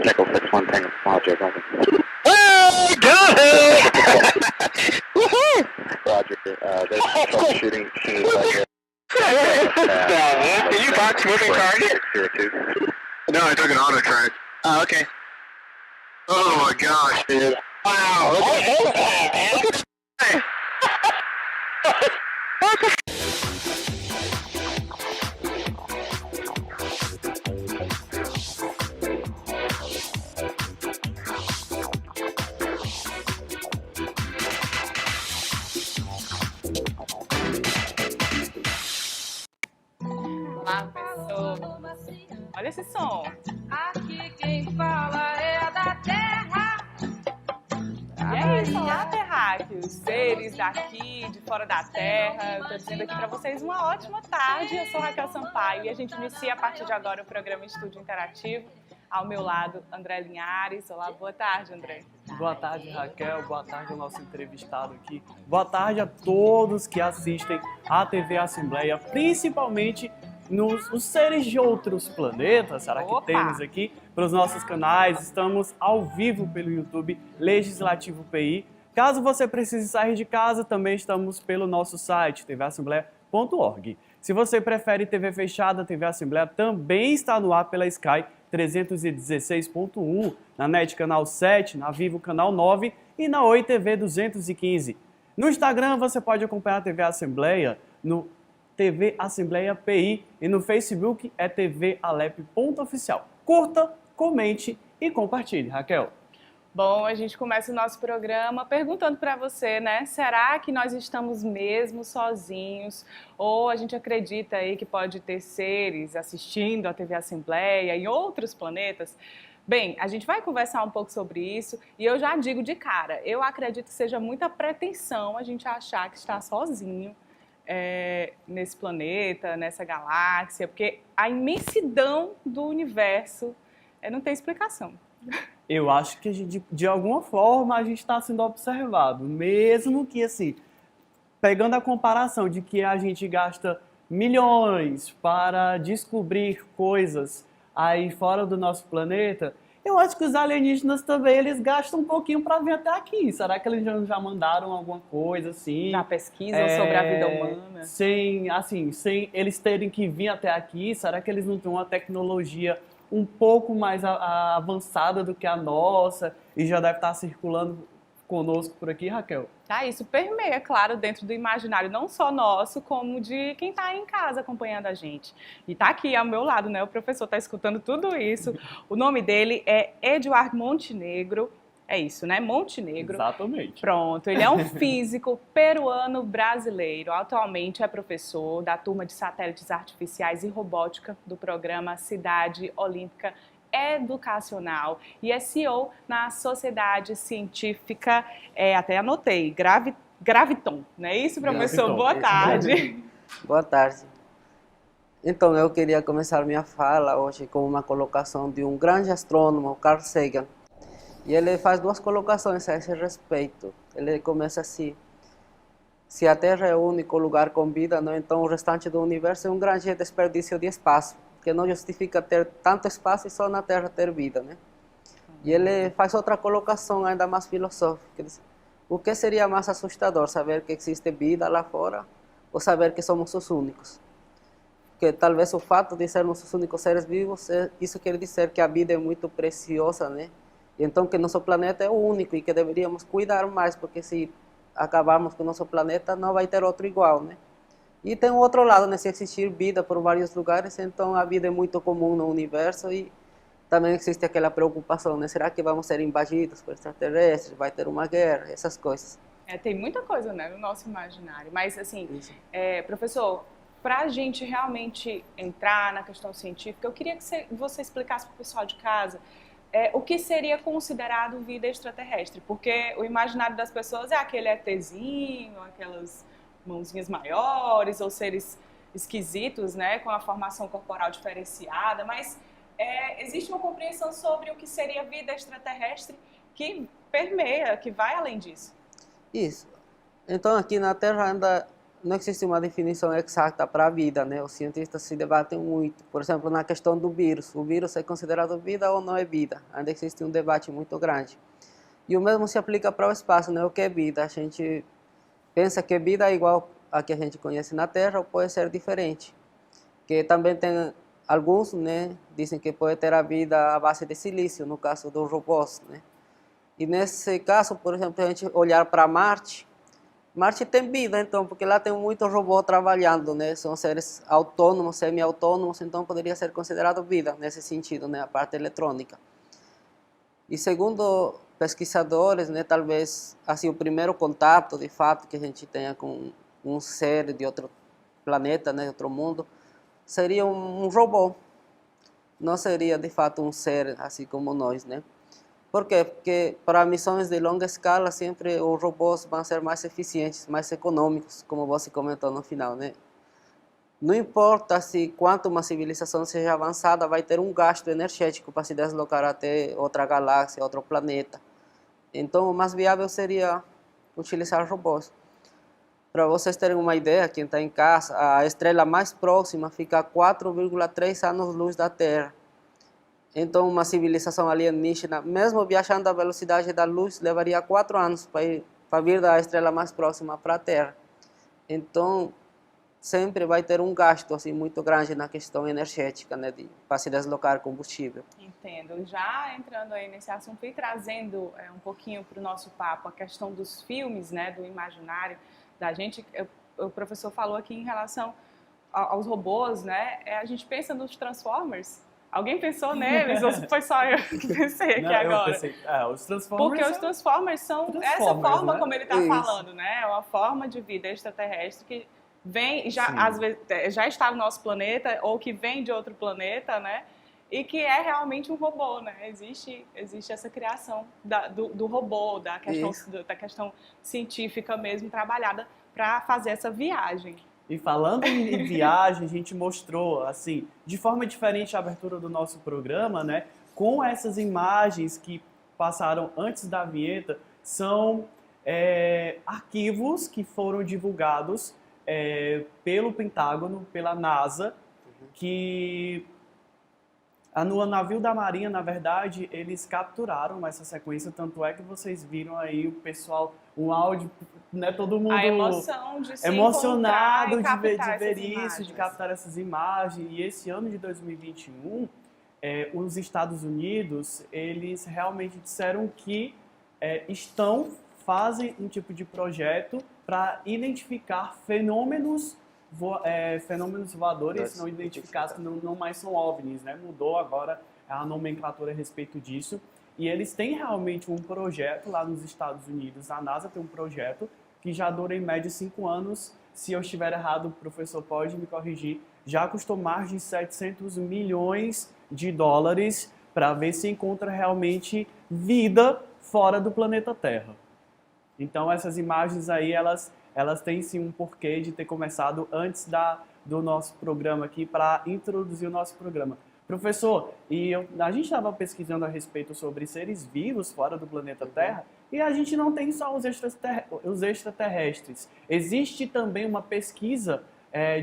Echo 61 Tango Small J, over. Oh, got it! Woohoo! Roger, there's troubleshooting machines out here. Can you box moving target? 02. No, I took an auto track. Oh, okay. Oh my gosh, dude. Wow. Look at that, man. Olá, pessoal. Olha esse som. Aqui quem fala é da terra. E é isso, olá, terráqueos, seres daqui, de fora da terra. Eu tô dizendo aqui pra vocês uma ótima tarde. Eu sou Raquel Sampaio e a gente inicia a partir de agora o programa Estúdio Interativo. Ao meu lado, André Linhares. Olá, boa tarde, André. Boa tarde, Raquel. Boa tarde ao nosso entrevistado aqui. Boa tarde a todos que assistem à TV Assembleia, principalmente nos seres de outros planetas. Será que Opa! temos aqui para os nossos canais? Estamos ao vivo pelo YouTube Legislativo PI. Caso você precise sair de casa, também estamos pelo nosso site, tvassembleia.org. Se você prefere TV fechada, TV Assembleia também está no ar pela Sky 316.1, na NET Canal 7, na Vivo Canal 9 e na Oi TV 215. No Instagram você pode acompanhar a TV Assembleia no TV Assembleia PI e no Facebook é TV Alep.oficial. Curta, comente e compartilhe, Raquel. Bom, a gente começa o nosso programa perguntando para você, né? Será que nós estamos mesmo sozinhos? Ou a gente acredita aí que pode ter seres assistindo a TV Assembleia em outros planetas? Bem, a gente vai conversar um pouco sobre isso e eu já digo de cara, eu acredito que seja muita pretensão a gente achar que está sozinho nesse planeta, nessa galáxia, porque a imensidão do universo não tem explicação. Eu acho que de alguma forma a gente está sendo observado, mesmo que assim, pegando a comparação de que a gente gasta milhões para descobrir coisas aí fora do nosso planeta, eu acho que os alienígenas também eles gastam um pouquinho para vir até aqui. Será que eles já mandaram alguma coisa assim? Já pesquisam sobre a vida humana? Sem eles terem que vir até aqui, será que eles não têm uma tecnologia um pouco mais avançada do que a nossa e já deve estar circulando conosco por aqui, Raquel? Isso permeia, claro, dentro do imaginário, não só nosso, como de quem está em casa acompanhando a gente. E está aqui ao meu lado, né? O professor está escutando tudo isso. O nome dele é Eduardo Montenegro. É isso, né? Montenegro. Exatamente. Pronto, ele é um físico peruano brasileiro. Atualmente é professor da turma de satélites artificiais e robótica do programa Cidade Olímpica Educacional e é CEO na Sociedade Científica, até anotei, Graviton. Não é isso, professor? Graviton. Boa tarde. Boa tarde. Então, eu queria começar minha fala hoje com uma colocação de um grande astrônomo, Carl Sagan. E ele faz duas colocações a esse respeito. Ele começa assim: se a Terra é o único lugar com vida, não, então o restante do universo é um grande desperdício de espaço, que não justifica ter tanto espaço e só na Terra ter vida, né? E ele faz outra colocação ainda mais filosófica. Ele diz: o que seria mais assustador, saber que existe vida lá fora ou saber que somos os únicos? Porque talvez o fato de sermos os únicos seres vivos, isso quer dizer que a vida é muito preciosa, né? E então que nosso planeta é o único e que deveríamos cuidar mais, porque se acabarmos com o nosso planeta, não vai ter outro igual, né? E tem um outro lado, né? Se existir vida por vários lugares, então a vida é muito comum no universo e também existe aquela preocupação, né? Será que vamos ser invadidos por extraterrestres? Vai ter uma guerra? Essas coisas. Tem muita coisa, né, no nosso imaginário. Mas, assim, professor, para a gente realmente entrar na questão científica, eu queria que você explicasse para o pessoal de casa o que seria considerado vida extraterrestre, porque o imaginário das pessoas é aquele ETzinho, aquelas mãozinhas maiores, ou seres esquisitos, né, com a formação corporal diferenciada, mas existe uma compreensão sobre o que seria vida extraterrestre que permeia, que vai além disso. Isso. Então aqui na Terra ainda não existe uma definição exata para a vida, né? Os cientistas se debatem muito. Por exemplo, na questão do vírus. O vírus é considerado vida ou não é vida? Ainda existe um debate muito grande. E o mesmo se aplica para o espaço, né? O que é vida? A gente pensa que vida é igual a que a gente conhece na Terra ou pode ser diferente. Que também tem alguns, né? Dizem que pode ter a vida à base de silício, no caso dos robôs, né? E nesse caso, por exemplo, se a gente olhar para Marte, Marte tem vida, então, porque lá tem muitos robôs trabalhando, né? São seres autônomos, semi-autônomos, então poderia ser considerado vida nesse sentido, né? A parte eletrônica. E segundo pesquisadores, né? Talvez assim o primeiro contato, de fato, que a gente tenha com um ser de outro planeta, né? De outro mundo, seria um robô. Não seria de fato um ser assim como nós, né? Por quê? Porque para missões de longa escala, sempre os robôs vão ser mais eficientes, mais econômicos, como você comentou no final, né? Não importa se quanto uma civilização seja avançada, vai ter um gasto energético para se deslocar até outra galáxia, outro planeta. Então, o mais viável seria utilizar robôs. Para vocês terem uma ideia, quem está em casa, a estrela mais próxima fica a 4,3 anos-luz da Terra. Então, uma civilização alienígena, mesmo viajando à velocidade da luz, levaria 4 anos para vir da estrela mais próxima para a Terra. Então, sempre vai ter um gasto assim muito grande na questão energética, né, para se deslocar combustível. Entendo. Já entrando aí nesse assunto e trazendo um pouquinho para o nosso papo a questão dos filmes, né, do imaginário da gente, o professor falou aqui em relação aos robôs, né, a gente pensa nos Transformers. Alguém pensou neles ou foi só eu que pensei aqui agora? Eu pensei, os Transformers. Porque os Transformers são essa forma, né? Como ele está falando, né? É uma forma de vida extraterrestre que vem, já, às vezes, já está no nosso planeta ou que vem de outro planeta, né? E que é realmente um robô, né? Existe essa criação do robô, da questão científica mesmo, trabalhada para fazer essa viagem. E falando em viagem, a gente mostrou, assim, de forma diferente a abertura do nosso programa, né? Com essas imagens que passaram antes da vinheta, são arquivos que foram divulgados pelo Pentágono, pela NASA, que no navio da Marinha, na verdade, eles capturaram essa sequência, tanto é que vocês viram aí o pessoal, um áudio, né, todo mundo a emoção de se emocionado de ver isso, imagens. de captar essas imagens. E esse ano de 2021, os Estados Unidos, eles realmente disseram que fazem um tipo de projeto para identificar fenômenos voadores não identificados, que não mais são OVNIs, né? Mudou agora a nomenclatura a respeito disso. E eles têm realmente um projeto lá nos Estados Unidos, a NASA tem um projeto que já dura em média 5 anos. Se eu estiver errado, o professor pode me corrigir. Já custou mais de 700 milhões de dólares para ver se encontra realmente vida fora do planeta Terra. Então essas imagens aí, elas têm sim um porquê de ter começado antes do nosso programa aqui, para introduzir o nosso programa. Professor, a gente estava pesquisando a respeito sobre seres vivos fora do planeta Terra, e a gente não tem só os extraterrestres. Existe também uma pesquisa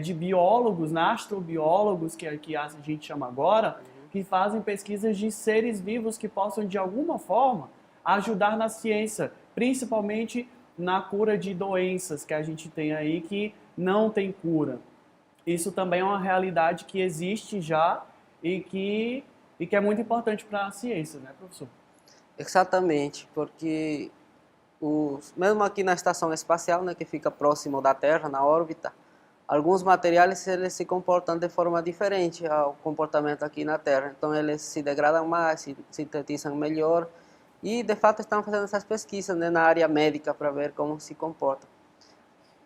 de biólogos, astrobiólogos, que a gente chama agora, que fazem pesquisas de seres vivos que possam, de alguma forma, ajudar na ciência, principalmente na cura de doenças que a gente tem aí que não tem cura. Isso também é uma realidade que existe já e que é muito importante para a ciência, né, professor? Exatamente, porque mesmo aqui na estação espacial, né, que fica próximo da Terra, na órbita, alguns materiais eles se comportam de forma diferente ao comportamento aqui na Terra. Então eles se degradam mais, se sintetizam melhor. E, de fato, estão fazendo essas pesquisas, né, na área médica para ver como se comporta.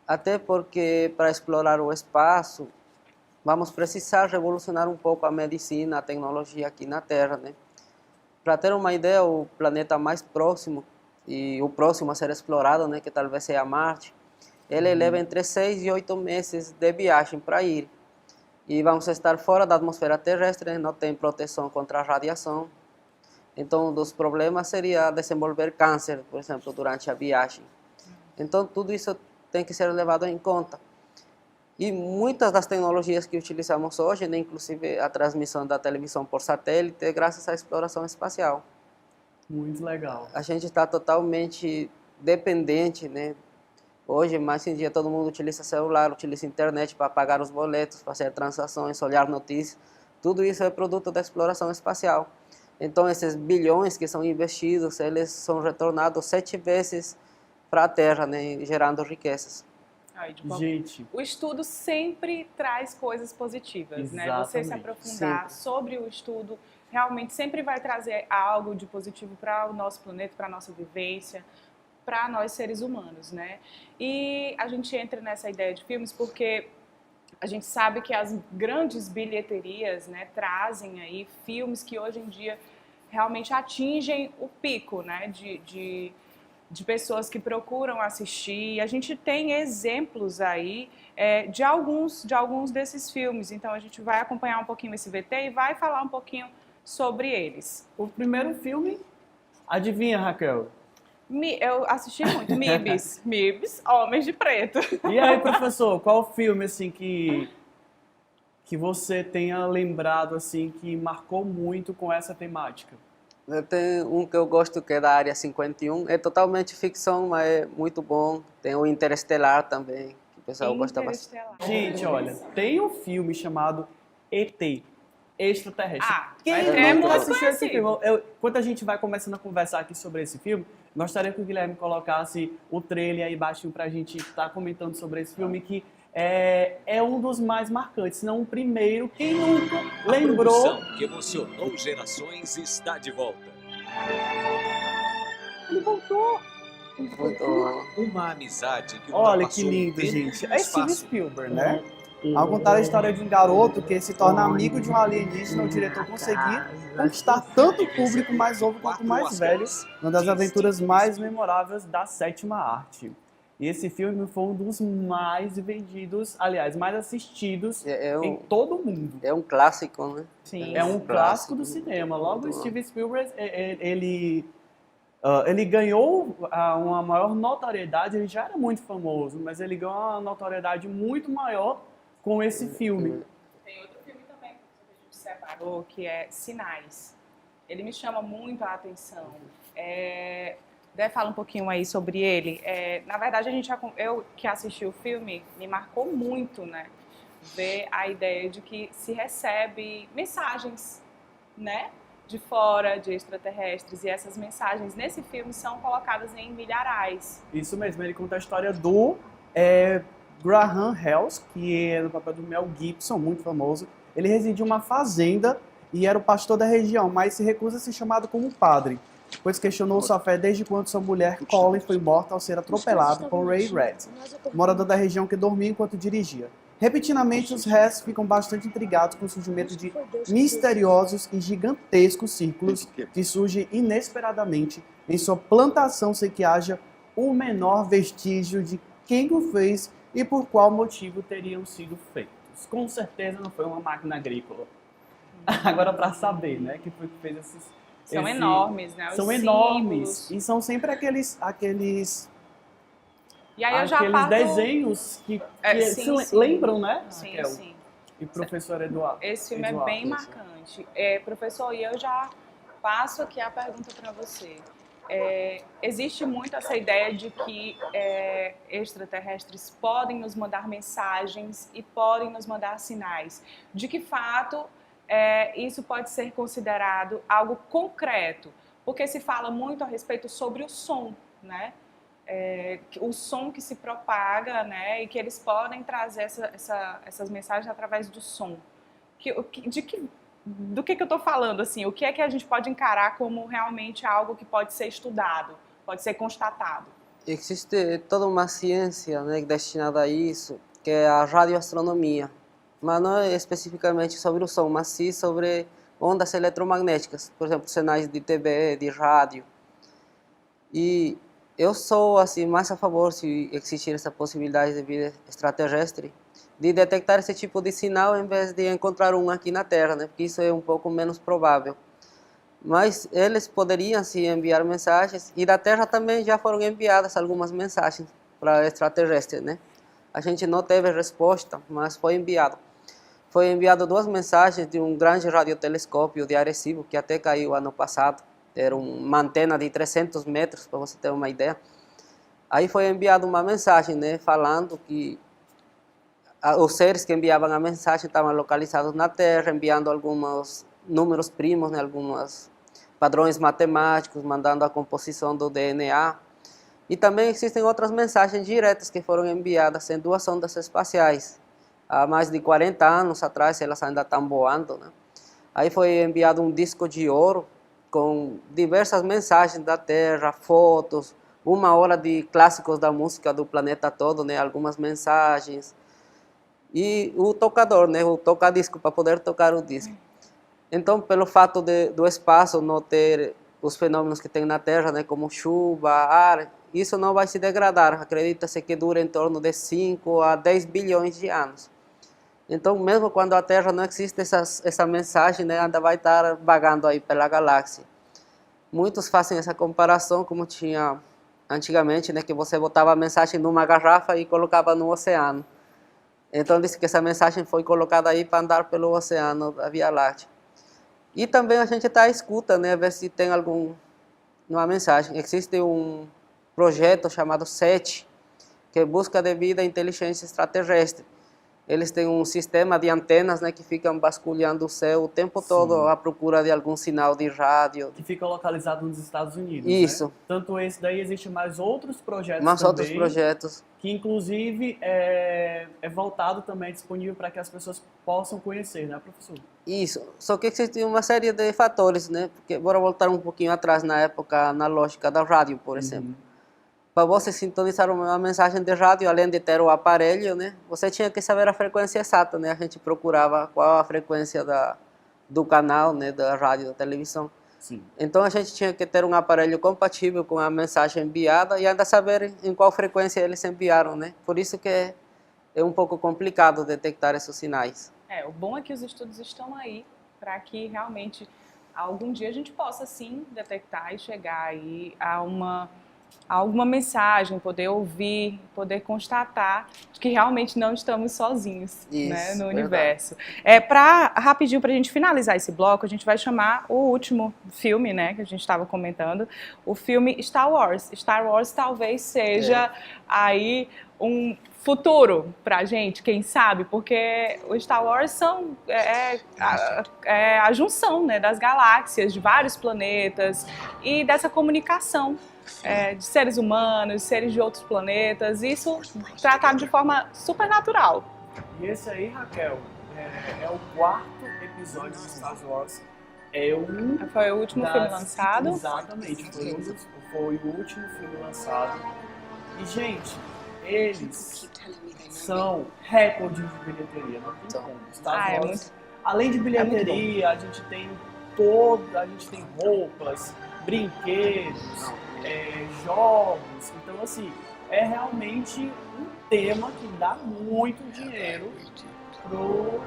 Até porque, para explorar o espaço, vamos precisar revolucionar um pouco a medicina, a tecnologia aqui na Terra, né? Para ter uma ideia, o planeta mais próximo, e o próximo a ser explorado, né, que talvez seja Marte, ele leva entre 6 e 8 meses de viagem para ir. E vamos estar fora da atmosfera terrestre, não tem proteção contra a radiação. Então, um dos problemas seria desenvolver câncer, por exemplo, durante a viagem. Então, tudo isso tem que ser levado em conta. E muitas das tecnologias que utilizamos hoje, né, inclusive a transmissão da televisão por satélite, é graças à exploração espacial. Muito legal. A gente está totalmente dependente, né? Hoje, mais em dia, todo mundo utiliza celular, utiliza internet para pagar os boletos, fazer transações, olhar notícias. Tudo isso é produto da exploração espacial. Então, esses bilhões que são investidos, eles são retornados 7 vezes para a Terra, né, gerando riquezas. Aí, de qualquer- Gente, O estudo sempre traz coisas positivas, né? Você se Exatamente, aprofundar sempre. sobre o estudo realmente sempre vai trazer algo de positivo para o nosso planeta, para a nossa vivência, para nós seres humanos, né? E a gente entra nessa ideia de filmes porque a gente sabe que as grandes bilheterias, né, trazem aí filmes que hoje em dia realmente atingem o pico, né, de pessoas que procuram assistir. E a gente tem exemplos aí de alguns desses filmes. Então a gente vai acompanhar um pouquinho esse VT e vai falar um pouquinho sobre eles. o primeiro filme, adivinha, Raquel? Eu assisti muito MIBs, MIBs, Homens de Preto. E aí, professor, qual filme assim que você tenha lembrado assim que marcou muito com essa temática? Tem um que eu gosto que é da Área 51, é totalmente ficção, mas é muito bom. Tem o Interestelar também, que o pessoal gosta bastante. Interestelar. Gente, olha, tem um filme chamado ET, Extraterrestre. Ah, Quem é nunca muito assistiu esse conhecido. filme? Quando a gente vai começando a conversar aqui sobre esse filme, gostaria que o Guilherme colocasse o trailer aí baixinho pra gente estar comentando sobre esse filme, que é um dos mais marcantes, se não o primeiro. Quem nunca A lembrou? produção que emocionou gerações está de volta. Muito Uma amizade que Olha que ultrapassou o lindo, tempo gente. e o É Steven espaço. Spielberg, né? Ao contar a história de um garoto que se torna amigo de um alienígena, o diretor conseguir conquistar tanto o público mais novo quanto o mais velho, uma das aventuras mais memoráveis da sétima arte. E esse filme foi um dos mais vendidos, aliás, mais assistidos em todo o mundo. é um clássico, né? Sim. É um clássico do cinema. Logo, o Steven Spielberg, ele ganhou uma maior notoriedade, ele já era muito famoso, mas ele ganhou uma notoriedade muito maior com esse filme. Tem outro filme também que a gente separou, que é Sinais. Ele me chama muito a atenção. Deve falar um pouquinho aí sobre ele. Na verdade, eu que assisti o filme, me marcou muito, né? Ver a ideia de que se recebe mensagens, né? De fora, de extraterrestres. E essas mensagens nesse filme são colocadas em milharais. Isso mesmo, ele conta a história do Graham Hells, que é no papel do Mel Gibson, muito famoso. Ele residia em uma fazenda e era o pastor da região, mas se recusa a ser chamado como padre, pois questionou sua fé desde quando sua mulher Colin foi morta ao ser atropelado por Ray Red, morador da região que dormia enquanto dirigia. Repentinamente, os Hess ficam bastante intrigados com o surgimento de misteriosos e gigantescos círculos que surgem inesperadamente em sua plantação sem que haja o menor vestígio de quem o fez e por qual motivo teriam sido feitos. Com certeza não foi uma máquina agrícola. Agora, para saber, né, que foi que fez São enormes, né? Os São símbolos. enormes. E são sempre aqueles E aí eu já aqueles parto... desenhos que sim, se sim. lembram, né? Sim, Raquel? sim. E professor Eduardo. Esse filme é bem marcante. Professor, e eu já passo aqui a pergunta para você. Existe muito essa ideia de que extraterrestres podem nos mandar mensagens e podem nos mandar sinais. De que fato isso pode ser considerado algo concreto? Porque se fala muito a respeito sobre o som, né? O som que se propaga, né? E que eles podem trazer essas mensagens através do som. Do que eu estou falando, assim? O que é que a gente pode encarar como realmente algo que pode ser estudado, pode ser constatado? Existe toda uma ciência, né, destinada a isso, que é a radioastronomia. Mas não é especificamente sobre o som, mas sim sobre ondas eletromagnéticas, por exemplo, sinais de TV, de rádio. E eu sou assim mais a favor, se existir essa possibilidade de vida extraterrestre, de detectar esse tipo de sinal em vez de encontrar um aqui na Terra, né? Porque isso é um pouco menos provável. Mas eles poderiam sim enviar mensagens, e da Terra também já foram enviadas algumas mensagens para extraterrestres, né? A gente não teve resposta, mas foi enviado. Foi enviado 2 mensagens de um grande radiotelescópio de Arecibo, que até caiu ano passado. Era uma antena de 300 metros, para você ter uma ideia. Aí foi enviada uma mensagem, né, falando que os seres que enviavam a mensagem estavam localizados na Terra, enviando alguns números primos, né, alguns padrões matemáticos, mandando a composição do DNA. E também existem outras mensagens diretas que foram enviadas em 2 sondas espaciais. Há mais de 40 anos atrás, elas ainda estão voando, né? Aí foi enviado um disco de ouro com diversas mensagens da Terra, fotos, 1 hora de clássicos da música do planeta todo, né? Algumas mensagens. E o tocador, né? O toca-disco, para poder tocar o disco. Então, pelo fato do espaço não ter os fenômenos que tem na Terra, né? Como chuva, ar, isso não vai se degradar. Acredita-se que dura em torno de 5 a 10 bilhões de anos. Então, mesmo quando a Terra não existe, essa mensagem, né, ainda vai estar vagando aí pela galáxia. Muitos fazem essa comparação como tinha antigamente, né, que você botava a mensagem numa garrafa e colocava no oceano. Então, diz que essa mensagem foi colocada aí para andar pelo oceano da Via Láctea. E também a gente está à escuta, né, ver se tem alguma mensagem. Existe um projeto chamado SET, que busca de vida e inteligência extraterrestre. Eles têm um sistema de antenas, né, que ficam vasculhando o céu o tempo todo à procura de algum sinal de rádio. Que fica localizado nos Estados Unidos, Isso. né? Tanto esse daí, existe mais outros projetos Mas também. outros projetos. Que inclusive é voltado também, disponível para que as pessoas possam conhecer, né, professor? Isso, só que existe uma série de fatores, né? Porque, bora voltar um pouquinho atrás, na época analógica da rádio, por exemplo. Para você sintonizar uma mensagem de rádio, além de ter o aparelho, né, você tinha que saber a frequência exata, né? A gente procurava qual a frequência do canal, né, da rádio, da televisão. Sim. Então a gente tinha que ter um aparelho compatível com a mensagem enviada e ainda saber em qual frequência eles enviaram, né? Por isso que é um pouco complicado detectar esses sinais. O bom é que os estudos estão aí para que realmente algum dia a gente possa sim detectar e chegar aí a alguma mensagem, poder ouvir, poder constatar que realmente não estamos sozinhos, Isso, né, no verdade. universo. Rapidinho, para a gente finalizar esse bloco, a gente vai chamar o último filme, né, que a gente estava comentando, o filme Star Wars. Star Wars talvez seja aí um futuro pra gente, quem sabe, porque o Star Wars é a junção, né, das galáxias, de vários planetas e dessa comunicação de seres humanos, seres de outros planetas, isso tratado de forma super natural. E esse aí, Raquel, é o 4º episódio de Star Wars. Foi o último filme lançado. Exatamente, foi o último filme lançado. E, gente, eles são recordes de bilheteria, não tem como. Star Wars, além de bilheteria, a gente tem roupas, brinquedos, jogos. Então, assim, é realmente um tema que dá muito dinheiro pro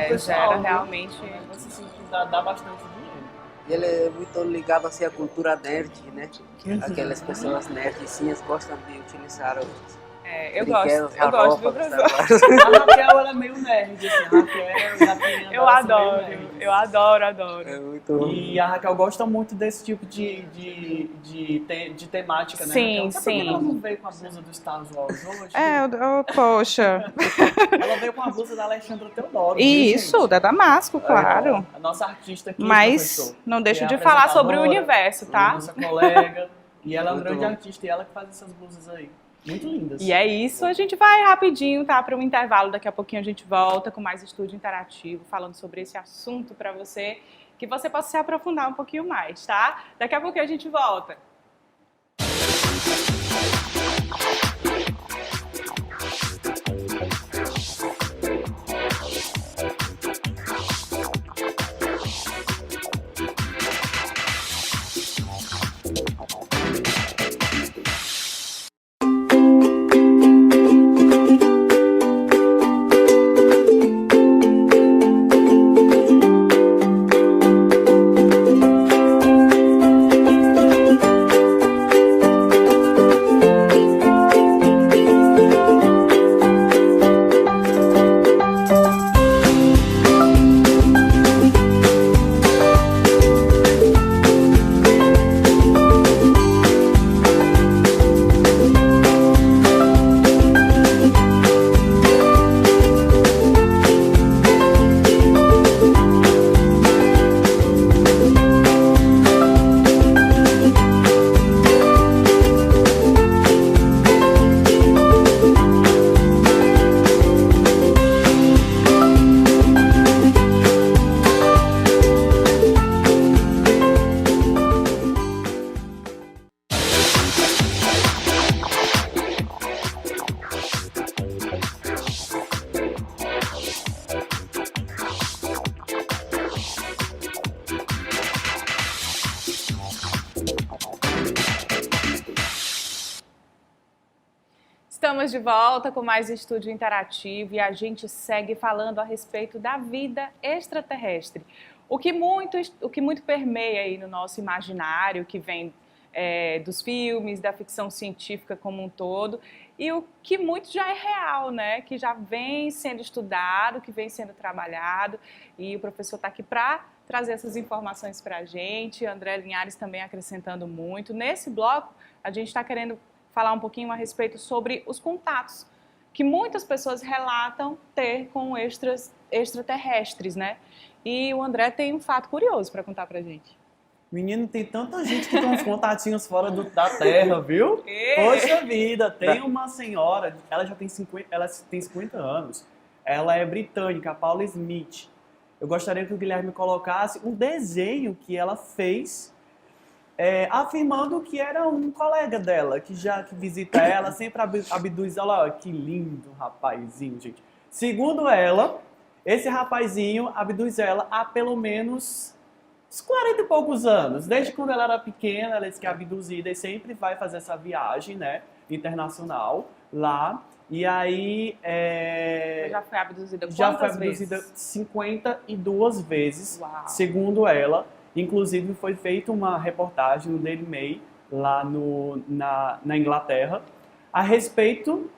pessoal. Gera realmente. Assim, dá bastante dinheiro. E ele é muito ligado assim, à cultura nerd, né? Aquelas pessoas nerdzinhas gostam de utilizar os eu gosto, viu, professor? A Raquel, ela é meio nerd, assim, a Raquel, eu adoro. É muito bom. E a Raquel gosta muito desse tipo de temática, né? Sim, Raquel? sim. Por que ela não veio com a blusa do Star Wars hoje? Poxa. Ela veio com a blusa da Alexandra Teodoro. Isso, da Damasco, claro. A nossa artista aqui, Mas professor, não deixa que é de falar sobre o apresentadora, universo, tá? Nossa colega. E ela é uma Muito grande bom. artista e ela que faz essas blusas aí. Muito lindas. E é isso, a gente vai rapidinho, tá? Para um intervalo, daqui a pouquinho a gente volta com mais estúdio interativo, falando sobre esse assunto para você, que você possa se aprofundar um pouquinho mais, tá? Daqui a pouquinho a gente volta. Estamos de volta com mais Estúdio Interativo e a gente segue falando a respeito da vida extraterrestre. O que muito permeia aí no nosso imaginário, que vem dos filmes, da ficção científica como um todo, e o que muito já é real, né? Que já vem sendo estudado, que vem sendo trabalhado, e o professor está aqui para trazer essas informações para a gente, André Linhares também acrescentando muito. Nesse bloco, a gente está querendo falar um pouquinho a respeito sobre os contatos que muitas pessoas relatam ter com extraterrestres, né? E o André tem um fato curioso para contar pra gente. Menino, tem tanta gente que tem uns contatinhos fora da Terra, viu? Poxa vida, tem uma senhora, ela tem 50 anos, ela é britânica, a Paula Smith. Eu gostaria que o Guilherme colocasse um desenho que ela fez, afirmando que era um colega dela, que visita ela, sempre abduz ela. Olha que lindo rapazinho, gente. Segundo ela, esse rapazinho abduz ela há pelo menos uns 40 e poucos anos. Desde quando ela era pequena, ela disse que é abduzida e sempre vai fazer essa viagem, né, internacional lá. E aí... Já foi abduzida quantas vezes? Já foi abduzida 52 vezes, Uau. segundo ela. Inclusive, foi feita uma reportagem no Daily Mail, lá na Inglaterra, a respeito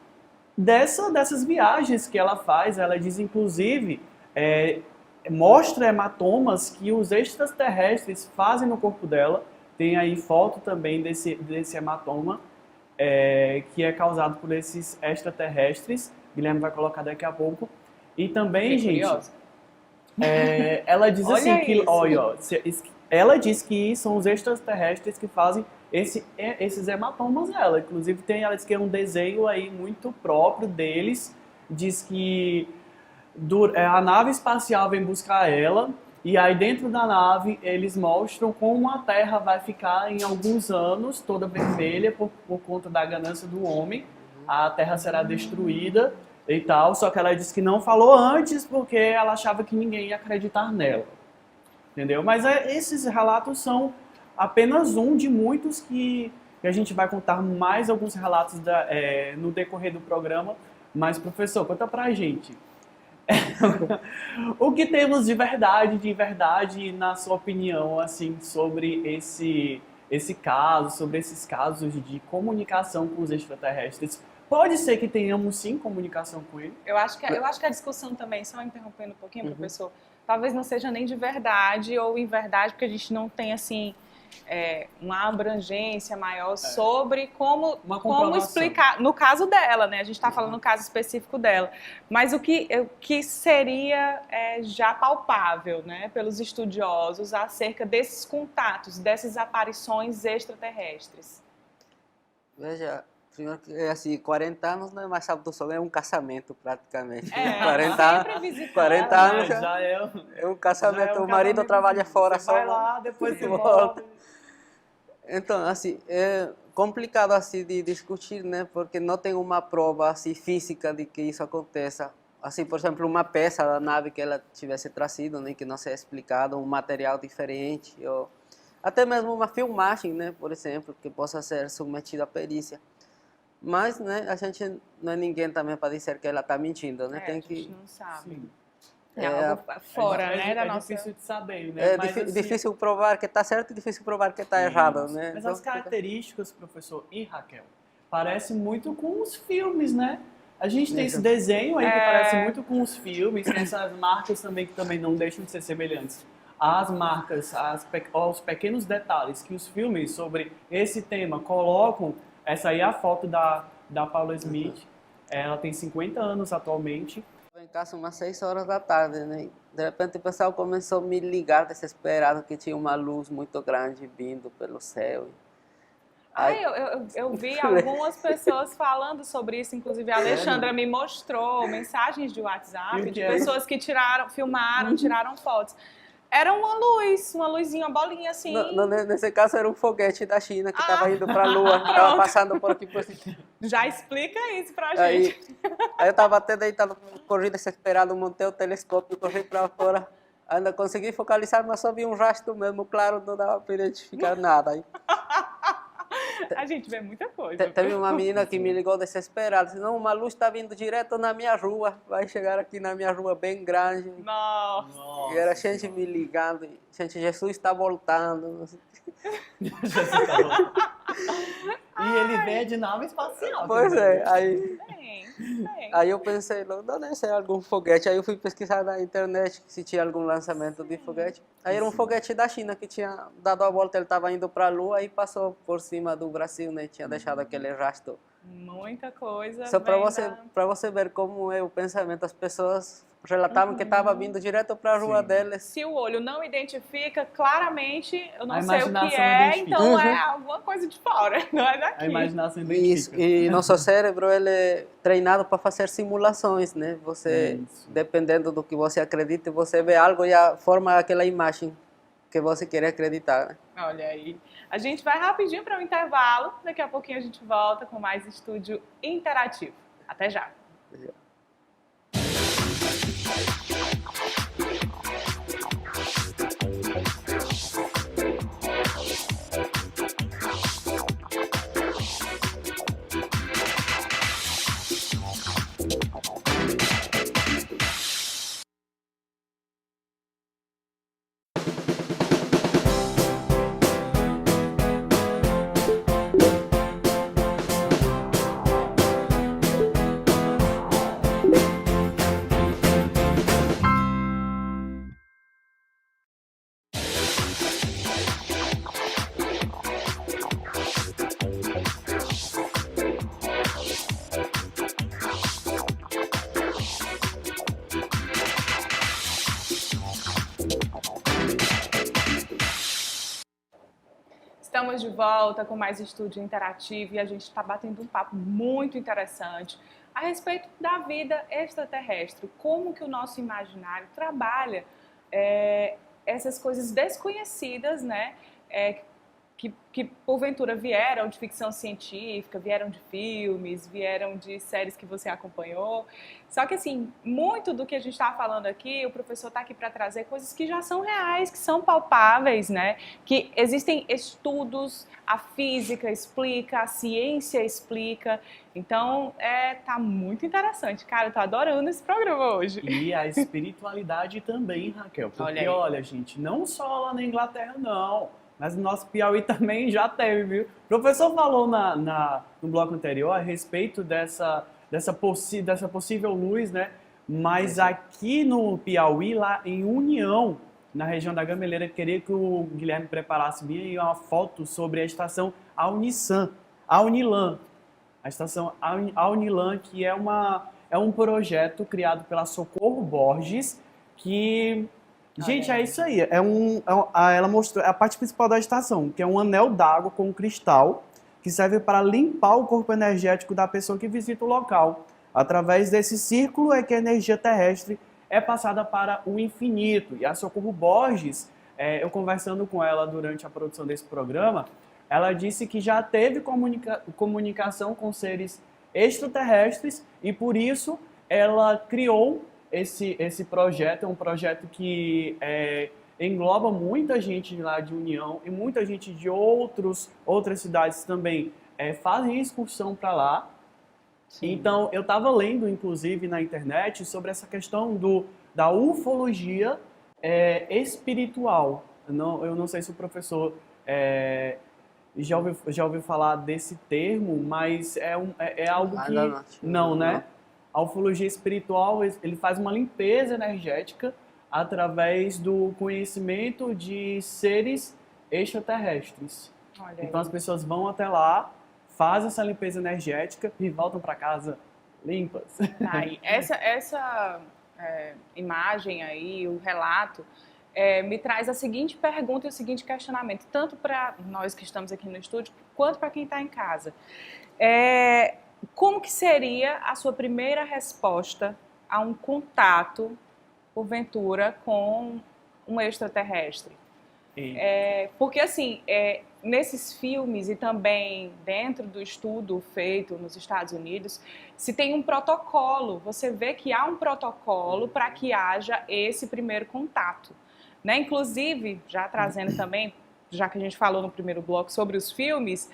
dessas viagens que ela faz. Ela diz, inclusive, mostra hematomas que os extraterrestres fazem no corpo dela. Tem aí foto também desse hematoma, que é causado por esses extraterrestres. Guilherme vai colocar daqui a pouco. E também, gente... Curioso. Ela diz Olha assim que, isso. ela diz que são os extraterrestres que fazem esses hematomas nela. Inclusive ela diz que é um desenho aí muito próprio deles. Diz que a nave espacial vem buscar ela e aí dentro da nave eles mostram como a Terra vai ficar em alguns anos toda vermelha por conta da ganância do homem. A Terra será destruída e tal, só que ela disse que não falou antes porque ela achava que ninguém ia acreditar nela, entendeu? Mas esses relatos são apenas um de muitos que a gente vai contar mais alguns relatos no decorrer do programa. Mas, professor, conta pra gente. O que temos de verdade, na sua opinião, assim, sobre esse caso, sobre esses casos de comunicação com os extraterrestres? Pode ser que tenhamos, sim, comunicação com ele. Eu acho que a discussão também, só interrompendo um pouquinho, professor, talvez não seja nem de verdade ou inverdade, porque a gente não tem, assim, uma abrangência maior sobre como explicar, no caso dela, né? A gente está falando no caso específico dela. Mas o que seria já palpável, né, pelos estudiosos acerca desses contatos, dessas aparições extraterrestres? Veja... Primeiro que, assim, 40 anos não é mais abdução, é um casamento praticamente. 40 anos já é um casamento. O marido trabalha fora só. Vai lá, depois você volta. Então, assim, é complicado assim de discutir, né? Porque não tem uma prova assim física de que isso aconteça. Assim, por exemplo, uma peça da nave que ela tivesse trazido, né, que não seja explicado, um material diferente, ou até mesmo uma filmagem, né, por exemplo, que possa ser submetida à perícia. Mas, né, a gente não é ninguém também para dizer que ela está mentindo, né? A gente não sabe. Sim. É algo fora, né, da nossa... difícil de saber, né? É difícil provar que está certo e difícil provar que está errado, né? Mas então, as características, professor e Raquel, parecem muito com os filmes, né? A gente tem esse desenho aí que parece muito com os filmes, tem essas marcas também que também não deixam de ser semelhantes. As marcas, os pequenos detalhes que os filmes sobre esse tema colocam. Essa aí é a foto da Paula Smith. Ela tem 50 anos atualmente. Em casa umas 6 horas da tarde, né? De repente o pessoal começou a me ligar desesperado que tinha uma luz muito grande vindo pelo céu. Eu vi algumas pessoas falando sobre isso, inclusive a Alexandra me mostrou mensagens de WhatsApp de pessoas que filmaram, tiraram fotos. Era uma luzinha, uma bolinha assim. Nesse caso era um foguete da China que estava indo para a Lua, que estava passando por aqui. Por assim. Já explica isso pra gente. Aí eu estava até deitado, corri desesperado, montei o telescópio, corri para fora. Ainda consegui focalizar, mas só vi um rastro mesmo, claro, não dava para identificar nada. Aí. A gente vê muita coisa. Teve uma menina que me ligou desesperada, disse, não, uma luz está vindo direto na minha rua, vai chegar aqui na minha rua bem grande. Nossa. E era gente me ligando, gente, Jesus está voltando. E ele veio de nave espacial. Pois também. é, aí... Tem. Aí eu pensei, não deve ser algum foguete. Aí eu fui pesquisar na internet se tinha algum lançamento de foguete. Aí era um foguete da China que tinha dado a volta, ele estava indo para a Lua e passou por cima do Brasil, né? Tinha deixado aquele rastro. Muita coisa. Só para vem você ver como é o pensamento. As pessoas relatavam que estava vindo direto para a rua Sim. deles. Se o olho não identifica, claramente, eu não A sei o que imaginação é, identifica. então é alguma coisa de fora, não é daqui. A imaginação E, identifica. e nosso cérebro ele é treinado para fazer simulações, né? Você, Isso. dependendo do que você acredita, você vê algo e forma aquela imagem que você quer acreditar, né? Olha aí. A gente vai rapidinho para o intervalo, daqui a pouquinho a gente volta com mais estúdio interativo. Até já. Estamos de volta com mais estúdio interativo e a gente está batendo um papo muito interessante a respeito da vida extraterrestre, como que o nosso imaginário trabalha essas coisas desconhecidas, né? Que porventura vieram de ficção científica, vieram de filmes, vieram de séries que você acompanhou. Só que, assim, muito do que a gente está falando aqui, o professor está aqui para trazer coisas que já são reais, que são palpáveis, né? Que existem estudos, a física explica, a ciência explica. Então, tá muito interessante. Cara, eu tô adorando esse programa hoje. E a espiritualidade também, Raquel. Porque, Olha aí. olha, gente, não só lá na Inglaterra, não. Mas no nosso Piauí também já teve, viu? O professor falou no bloco anterior a respeito dessa possível luz, né? Mas aqui no Piauí, lá em União, na região da Gameleira, queria que o Guilherme preparasse bem aí uma foto sobre a estação Aunilan. A estação Aunilan, que é um projeto criado pela Socorro Borges, que... Gente, é isso aí. Ela mostrou a parte principal da estação, que é um anel d'água com cristal que serve para limpar o corpo energético da pessoa que visita o local. Através desse círculo é que a energia terrestre é passada para o infinito. E a Socorro Borges, eu conversando com ela durante a produção desse programa, ela disse que já teve comunicação com seres extraterrestres e por isso ela criou esse projeto. É um projeto que engloba muita gente lá de União e muita gente de outras cidades também fazem excursão para lá. Sim. Então, eu estava lendo, inclusive, na internet sobre essa questão da ufologia espiritual. Eu não sei se o professor já ouviu falar desse termo, mas é algo que... Não, né? A ufologia espiritual, ele faz uma limpeza energética através do conhecimento de seres extraterrestres. Então as pessoas vão até lá, fazem essa limpeza energética e voltam para casa limpas. Aí, essa imagem aí, o relato, me traz a seguinte pergunta e o seguinte questionamento, tanto para nós que estamos aqui no estúdio, quanto para quem está em casa. Como que seria a sua primeira resposta a um contato, porventura, com um extraterrestre? Porque, assim, nesses filmes e também dentro do estudo feito nos Estados Unidos, se tem um protocolo, você vê que há um protocolo para que haja esse primeiro contato, né? Inclusive, já trazendo também, já que a gente falou no primeiro bloco sobre os filmes,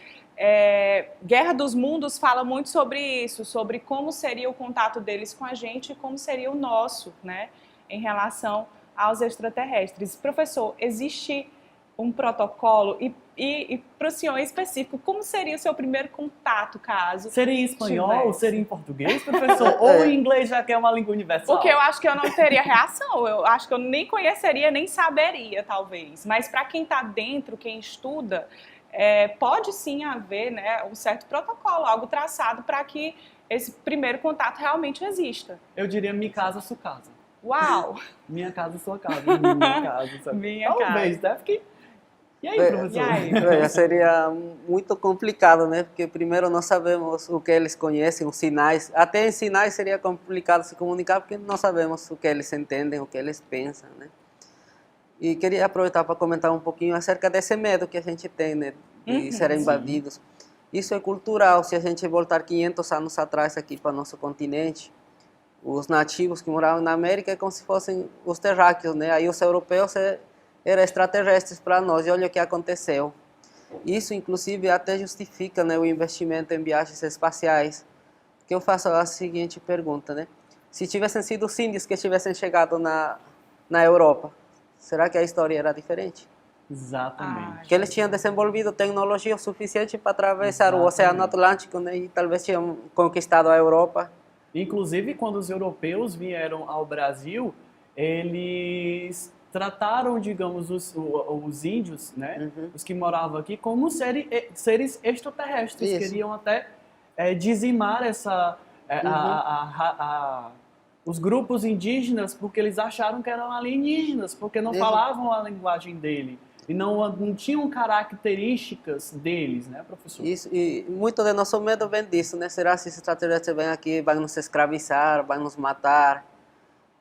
Guerra dos Mundos fala muito sobre isso, sobre como seria o contato deles com a gente e como seria o nosso, né, em relação aos extraterrestres. Professor, existe um protocolo e para o senhor em específico, como seria o seu primeiro contato, caso Seria em espanhol? tivesse? Seria em português, professor? Ou em inglês, já que é uma língua universal? Porque eu acho que eu não teria reação, eu acho que eu nem conheceria, nem saberia, talvez. Mas para quem está dentro, quem estuda, pode sim haver, né, um certo protocolo, algo traçado para que esse primeiro contato realmente exista. Eu diria minha casa, sua casa. Uau! Minha casa, sua casa. Minha casa, sua Minha Talvez, casa. né? Porque... E aí, E professor? E aí? Veja, seria muito complicado, né? Porque primeiro não sabemos o que eles conhecem, os sinais. Até em sinais seria complicado se comunicar, porque não sabemos o que eles entendem, o que eles pensam, né? E queria aproveitar para comentar um pouquinho acerca desse medo que a gente tem, né? De serem invadidos. Isso é cultural. Se a gente voltar 500 anos atrás aqui para nosso continente, os nativos que moravam na América é como se fossem os terráqueos, né? Aí os europeus eram extraterrestres para nós, e olha o que aconteceu. Isso, inclusive, até justifica, né, o investimento em viagens espaciais. Que eu faço a seguinte pergunta, né? Se tivessem sido os índios que tivessem chegado na Europa, será que a história era diferente? Exatamente. Porque eles tinham desenvolvido tecnologia o suficiente para atravessar o Oceano Atlântico, né, e talvez tinham conquistado a Europa. Inclusive, quando os europeus vieram ao Brasil, eles trataram, digamos, os índios, né, os que moravam aqui, como seres extraterrestres. Isso. Queriam até dizimar os grupos indígenas, porque eles acharam que eram alienígenas, porque não falavam a linguagem dele. E não tinham características deles, né, professor? Isso, e muito de nosso medo vem disso, né? Será que esses extraterrestres vêm aqui, vão nos escravizar, vão nos matar?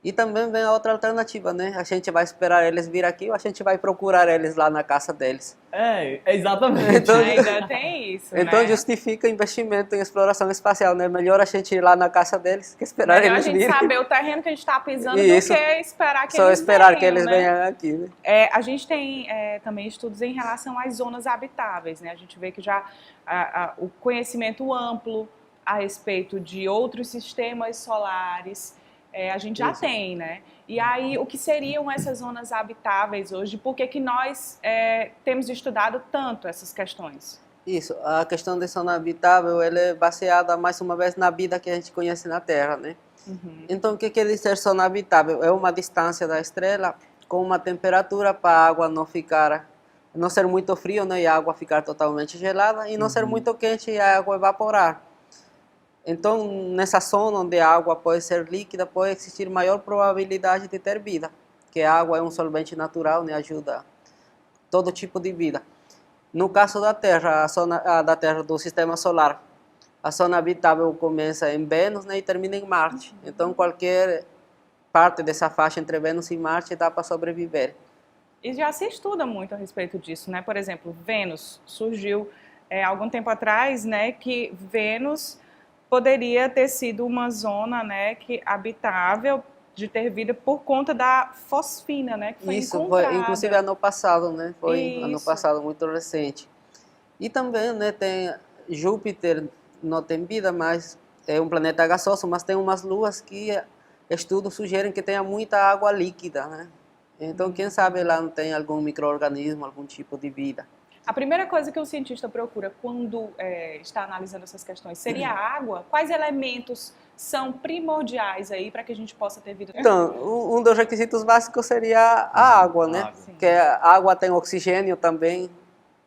E também vem a outra alternativa, né? A gente vai esperar eles vir aqui ou a gente vai procurar eles lá na casa deles. Exatamente. Então, Ainda tem isso, então né? justifica investimento em exploração espacial, né? Melhor a gente ir lá na casa deles que esperar Melhor a eles gente virem. saber o terreno que a gente está pisando Isso. do que esperar que Só eles esperar venham, que eles né? venham aqui, né? A gente tem também estudos em relação às zonas habitáveis, né? A gente vê que já o conhecimento amplo a respeito de outros sistemas solares, a gente já tem, né? E aí, o que seriam essas zonas habitáveis hoje? Por que nós temos estudado tanto essas questões? Isso, a questão de zona habitável, ela é baseada, mais uma vez, na vida que a gente conhece na Terra, né? Então, o que quer dizer zona habitável? É uma distância da estrela com uma temperatura para a água não ser muito frio, né, e a água ficar totalmente gelada, e não ser muito quente e a água evaporar. Então, nessa zona onde a água pode ser líquida, pode existir maior probabilidade de ter vida, porque a água é um solvente natural, né, ajuda todo tipo de vida. No caso da Terra, a zona da Terra do Sistema Solar, a zona habitável começa em Vênus, né, e termina em Marte. Então, qualquer parte dessa faixa entre Vênus e Marte dá para sobreviver. E já se estuda muito a respeito disso, né? Por exemplo, Vênus surgiu há algum tempo atrás, né, que Vênus poderia ter sido uma zona, né, habitável de ter vida por conta da fosfina, né, que foi encontrada. Foi, inclusive, ano passado, né? Foi ano passado, muito recente. E também, né, tem Júpiter, não tem vida, mas é um planeta gasoso, mas tem umas luas que estudos sugerem que tenha muita água líquida, né? Então, quem sabe lá não tem algum micro-organismo, algum tipo de vida. A primeira coisa que o cientista procura quando está analisando essas questões seria a água? Quais elementos são primordiais aí para que a gente possa ter vida? Então, um dos requisitos básicos seria a água, né? Porque a água tem oxigênio também,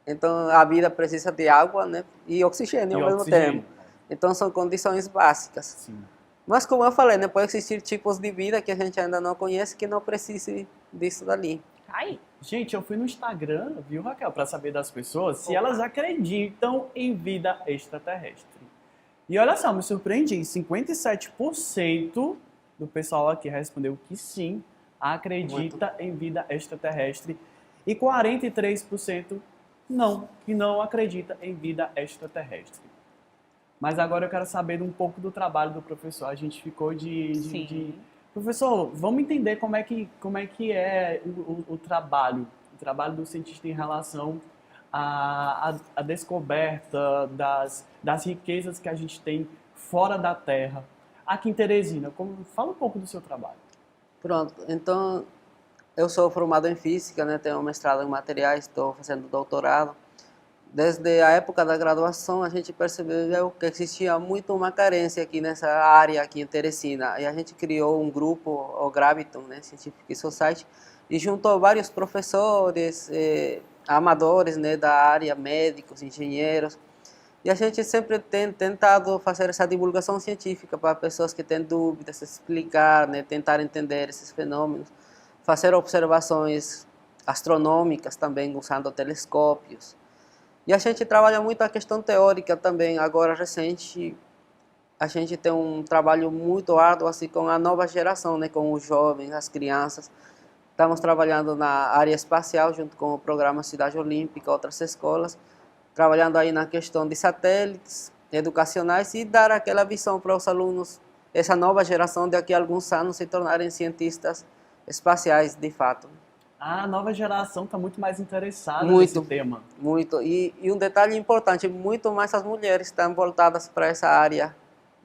então a vida precisa de água, né? E oxigênio ao mesmo tempo. Então, são condições básicas. Sim. Mas, como eu falei, né, pode existir tipos de vida que a gente ainda não conhece que não precise disso dali. Aí. Gente, eu fui no Instagram, viu, Raquel, para saber das pessoas se elas acreditam em vida extraterrestre. E olha só, me surpreendi, 57% do pessoal aqui respondeu que sim, acredita em vida extraterrestre. E 43% não, que não acredita em vida extraterrestre. Mas agora eu quero saber um pouco do trabalho do professor. A gente ficou Professor, vamos entender como é que é o trabalho do cientista em relação a descoberta das riquezas que a gente tem fora da Terra. Aqui em Teresina, fala um pouco do seu trabalho. Pronto, então eu sou formado em física, né? Tenho mestrado em materiais, estou fazendo doutorado. Desde a época da graduação, a gente percebeu que existia muito uma carência aqui nessa área, aqui em Teresina. E a gente criou um grupo, o Graviton, né, Scientific Society, e juntou vários professores, amadores, né, da área, médicos, engenheiros. E a gente sempre tem tentado fazer essa divulgação científica para pessoas que têm dúvidas, explicar, né, tentar entender esses fenômenos, fazer observações astronômicas também usando telescópios. E a gente trabalha muito a questão teórica também. Agora, recente, a gente tem um trabalho muito árduo assim, com a nova geração, né, com os jovens, as crianças. Estamos trabalhando na área espacial, junto com o programa Cidade Olímpica, outras escolas, trabalhando aí na questão de satélites educacionais e dar aquela visão para os alunos, essa nova geração, daqui a alguns anos, se tornarem cientistas espaciais, de fato. A nova geração está muito mais interessada Muito, nesse tema. Muito. E um detalhe importante, muito mais as mulheres estão voltadas para essa área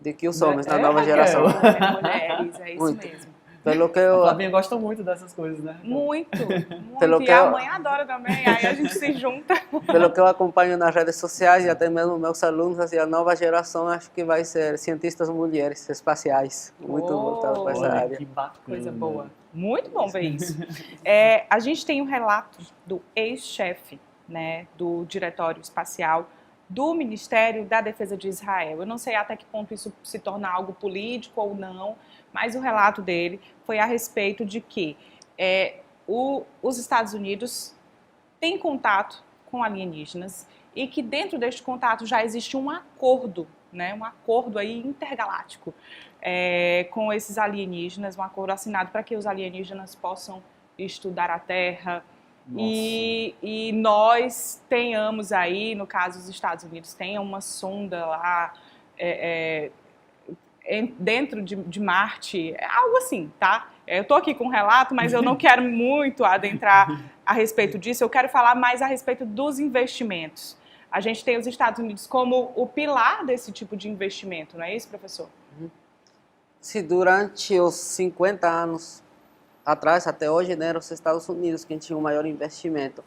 do que os homens na nova geração. Mulheres, é isso Muito. mesmo. Pelo que A eu, Flavinha gosta muito dessas coisas, né? Muito. Pelo E que a eu- mãe adora também, aí a gente se junta. pelo que eu acompanho nas redes sociais e até mesmo meus alunos, assim, a nova geração acho que vai ser cientistas mulheres espaciais, muito voltadas para essa Olha, área. que bacana. Coisa boa. Muito bom ver isso. A gente tem um relato do ex-chefe, né, do Diretório Espacial do Ministério da Defesa de Israel. Eu não sei até que ponto isso se torna algo político ou não, mas o relato dele foi a respeito de que os Estados Unidos têm contato com alienígenas e que dentro deste contato já existe um acordo, né, um acordo aí intergaláctico com esses alienígenas, um acordo assinado para que os alienígenas possam estudar a Terra. E nós tenhamos aí, no caso os Estados Unidos, tenham uma sonda lá dentro de Marte, algo assim, tá? Eu tô aqui com um relato, mas eu não quero muito adentrar a respeito disso, eu quero falar mais a respeito dos investimentos. A gente tem os Estados Unidos como o pilar desse tipo de investimento, não é isso, professor? Se durante os 50 anos atrás, até hoje, né, eram os Estados Unidos quem tinha o maior investimento,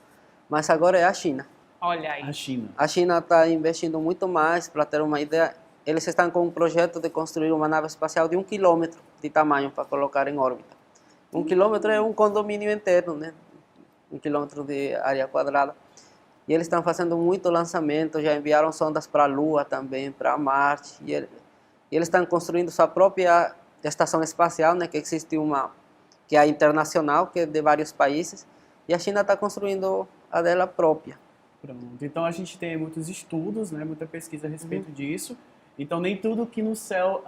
mas agora é a China. Olha aí. A China. A China está investindo muito mais, para ter uma ideia, eles estão com um projeto de construir uma nave espacial de 1 quilômetro de tamanho para colocar em órbita. 1 quilômetro é um condomínio inteiro, né? 1 quilômetro de área quadrada. E eles estão fazendo muito lançamento, já enviaram sondas para a Lua também, para Marte. E eles estão construindo sua própria estação espacial, né? Que existe uma, que é a internacional, que é de vários países. E a China está construindo a dela própria. Pronto. Então a gente tem muitos estudos, né, muita pesquisa a respeito disso. Então nem tudo que no céu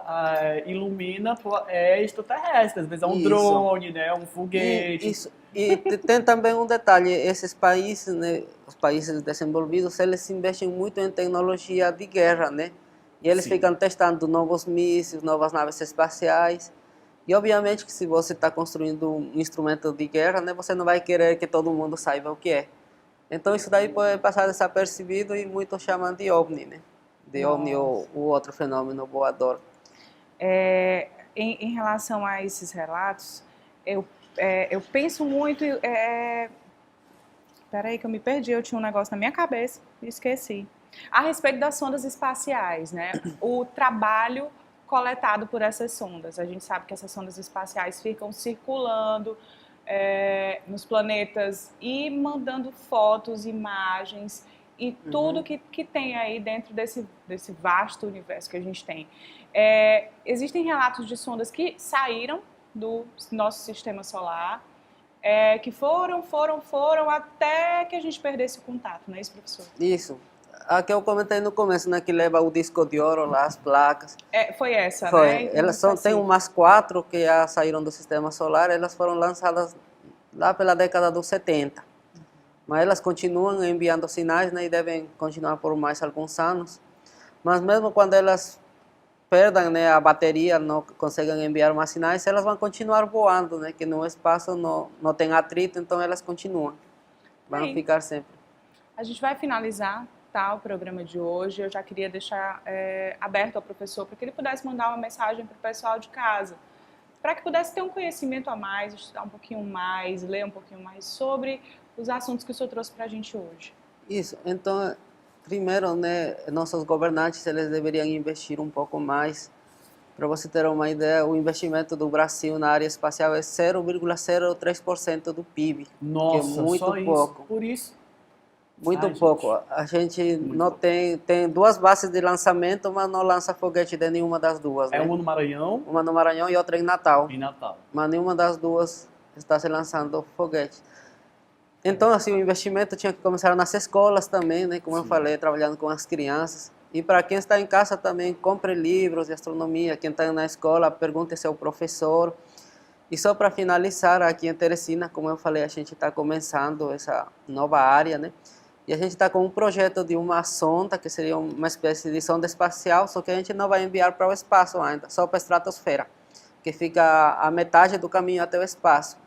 ilumina é extraterrestre. Às vezes é um Isso. drone, né, um foguete. E tem também um detalhe, esses países, né, os países desenvolvidos, eles investem muito em tecnologia de guerra, né? E eles Sim. ficam testando novos mísseis, novas naves espaciais. E obviamente que se você está construindo um instrumento de guerra, né, você não vai querer que todo mundo saiba o que é. Então isso daí pode passar desapercebido e muitos chamam de OVNI, né? De OVNI ou o outro fenômeno voador. Em relação a esses relatos, eu penso muito... Peraí que eu me perdi, eu tinha um negócio na minha cabeça e esqueci. A respeito das sondas espaciais, né? O trabalho coletado por essas sondas. A gente sabe que essas sondas espaciais ficam circulando nos planetas e mandando fotos, imagens e tudo que tem aí dentro desse vasto universo que a gente tem. Existem relatos de sondas que saíram do nosso sistema solar, que foram até que a gente perdesse o contato, não é isso, professor? Isso. A que eu comentei no começo, né, que leva o disco de ouro lá, as placas. Foi essa, Foi. né? Elas tem umas 4 que já saíram do sistema solar, elas foram lançadas lá pela década dos 70. Mas elas continuam enviando sinais, né, e devem continuar por mais alguns anos. Mas mesmo quando elas perdem, né, a bateria, não conseguem enviar mais sinais, elas vão continuar voando, né, que no espaço não tem atrito, então elas continuam. Vão ficar sempre. a gente vai finalizar, tá, o programa de hoje. Eu já queria deixar aberto ao professor para que ele pudesse mandar uma mensagem para o pessoal de casa, para que pudesse ter um conhecimento a mais, estudar um pouquinho mais, ler um pouquinho mais sobre os assuntos que o senhor trouxe para a gente hoje. Isso, então, primeiro, né, nossos governantes, eles deveriam investir um pouco mais. Para você ter uma ideia, o investimento do Brasil na área espacial é 0,03% do PIB, Nossa, que é muito só pouco. isso. Por isso. Muito Ai, pouco. gente. A gente Muito não pouco. tem duas bases de lançamento, mas não lança foguete de nenhuma das duas, É né? uma no Maranhão Uma no Maranhão e outra em Natal. e Natal. Mas nenhuma das duas está se lançando foguete. Então, assim, o investimento tinha que começar nas escolas também, né? Como eu Sim. falei, trabalhando com as crianças. E para quem está em casa também, compre livros de astronomia. Quem está na escola, pergunte ao professor. E só para finalizar, aqui em Teresina, como eu falei, a gente está começando essa nova área, né? E a gente está com um projeto de uma sonda, que seria uma espécie de sonda espacial, só que a gente não vai enviar para o espaço ainda, só para a estratosfera, que fica a metade do caminho até o espaço.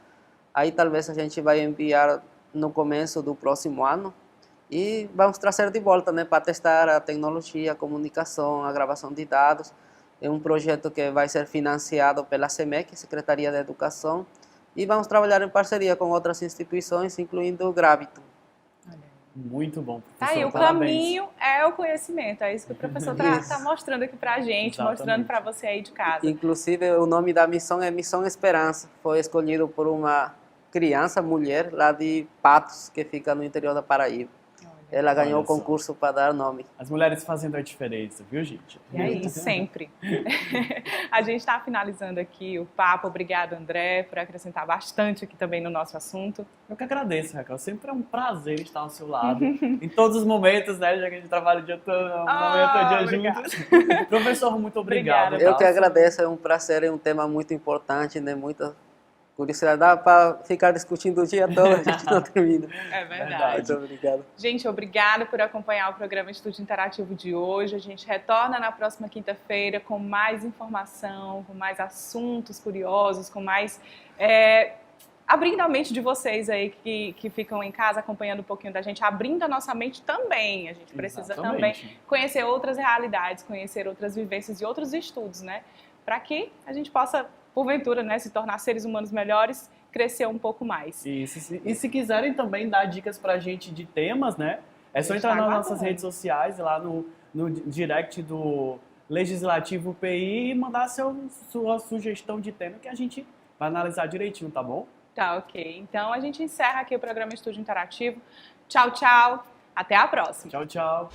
Aí talvez a gente vai enviar no começo do próximo ano e vamos trazer de volta, né, para testar a tecnologia, a comunicação, a gravação de dados. É um projeto que vai ser financiado pela SEMEC, Secretaria da Educação, e vamos trabalhar em parceria com outras instituições, incluindo o Graviton. Muito bom, Tá professor. aí, o Parabéns. caminho é o conhecimento. É isso que o professor está mostrando aqui pra gente, Exatamente. mostrando para você aí de casa. Inclusive, o nome da missão é Missão Esperança. Foi escolhido por uma criança, mulher, lá de Patos, que fica no interior da Paraíba. Ela ganhou o Olha só. concurso para dar nome. As mulheres fazendo a diferença, viu, gente? E aí, sempre. A gente está finalizando aqui o papo. Obrigada, André, por acrescentar bastante aqui também no nosso assunto. Eu que agradeço, Raquel. Sempre é um prazer estar ao seu lado. Em todos os momentos, né? Já que a gente trabalha o dia todo, o dia juntos. Professor, muito obrigado. Obrigada. Eu tá? que agradeço, é um prazer, é um tema muito importante, né? Muita curiosidade. Dá para ficar discutindo o dia todo, a gente não termina. É verdade. Verdade. Muito obrigado. Gente, obrigada por acompanhar o programa Estúdio Interativo de hoje. A gente retorna na próxima quinta-feira com mais informação, com mais assuntos curiosos, com mais... abrindo a mente de vocês aí que ficam em casa acompanhando um pouquinho da gente, abrindo a nossa mente também. A gente precisa também Exatamente. conhecer outras realidades, conhecer outras vivências e outros estudos, né? Para que a gente possa, porventura, né, se tornar seres humanos melhores, crescer um pouco mais. Isso. E se quiserem também dar dicas pra gente de temas, né? É só A gente entrar tá nas aguardando. nossas redes sociais, lá no direct do Legislativo PI e mandar sua sugestão de tema que a gente vai analisar direitinho, tá bom? Tá, ok. Então a gente encerra aqui o programa Estúdio Interativo. Tchau, tchau. Até a próxima. Tchau, tchau.